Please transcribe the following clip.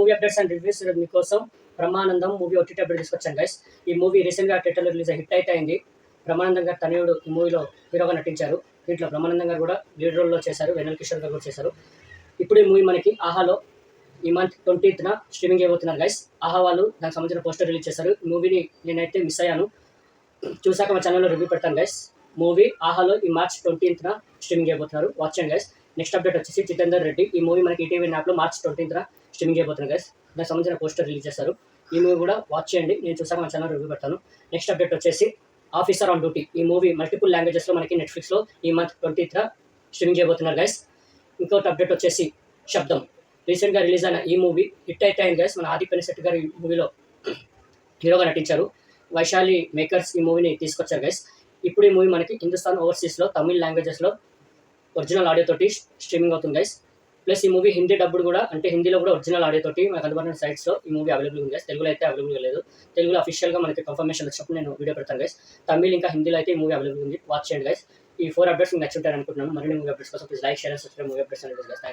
Movie updates and reviews మీకోసం Brahmanandam movie OTT update తీసుకొచ్చాను guys. ఈ మూవీ రీసెంట్గా థియేటర్లో రిలీజ్ హిట్ అయితే అయింది. బ్రహ్మానందం గారు తనయుడు ఈ మూవీలో హీరోగా నటించారు. దీంట్లో బ్రహ్మానందం గారు కూడా లీడ్ రోల్లో చేశారు, వెన్నెల కిషోర్ గారు కూడా చేశారు. ఇప్పుడు ఈ మూవీ మనకి ఆహాలో ఈ మంత్ 20th స్ట్రీమింగ్ చేయబోతున్నారు గైస్. ఆహా వాళ్ళు దానికి సంబంధించిన పోస్టర్ రిలీజ్ చేశారు. ఈ మూవీని నేనైతే మిస్ అయ్యాను, చూసాక మా ఛానల్లో రివ్యూ పెడతాను గైస్. మూవీ ఆహాలో ఈ మార్చ్ 20th స్ట్రీమింగ్ చేయబోతున్నారు, వాచ్ చేయండి గైస్. నెక్స్ట్ అప్డేట్ వచ్చేసి జితేందర్ రెడ్డి ఈ మూవీ మనకి ఈటీవీ యాప్లో మార్చ్ 20th స్ట్రీమింగ్ చేయబోతున్నారు గైస్. దానికి సంబంధించిన పోస్టర్ రిలీజ్ చేశారు. ఈ మూవీ కూడా వాచ్ చేయండి, నేను చూసాక మా ఛానల్ రివ్యూ పెడతాను. నెక్స్ట్ అప్డేట్ వచ్చేసి ఆఫీసర్ ఆన్ డ్యూటీ ఈ మూవీ మల్టిపుల్ లాంగ్వేజెస్లో మనకి నెట్ఫ్లిక్స్లో ఈ మంత్ 20th స్ట్రీమింగ్ చేయబోతున్నారు గైస్. ఇంకోటి అప్డేట్ వచ్చేసి శబ్దం రీసెంట్గా రిలీజ్ అయిన ఈ మూవీ హిట్ అయితే అయింది గైస్. మన ఆది పెనిశెట్టి గారు ఈ మూవీలో హీరోగా నటించారు. వైశాలి మేకర్స్ ఈ మూవీని తీసుకొచ్చారు గైస్. ఇప్పుడు ఈ మూవీ మనకి హిందుస్థాన్ ఓవర్సీస్లో తమిళ్ లాంగ్వేజెస్లో ఒరిజినల్ ఆడియో తోటి స్ట్రీమింగ్ అవుతుంది గైస్. ప్లస్ ఈ మూవీ హిందీ డబ్బుడు కూడా, అంటే హిందీలో కూడా ఒరిజినల్ ఆడియో తోటి మనకు అందుబాటులో సైట్స్లో ఈ మూవీ అవైలబుల్ ఉంది గైస్. తెలుగులో అయితే అవైలబుల్గా లేదు. తెలుగులో అఫీషియల్గా మనకి కన్ఫర్మేషన్ వచ్చినప్పుడు నేను వీడియో పెడతాను గైస్. తమిళ్ ఇంకా హిందీలో అయితే ఈ మూవీ అవైలబుల్ ఉంది, వాచ్ చేయండి గైస్. ఈ 4 అప్డేట్స్ మీకు నచ్చుంటారు అనుకుంటున్నాను. మరిన్ని మూవీ అప్డేట్స్ కోసం please like, share and subscribe movie updates అనేది గైస్.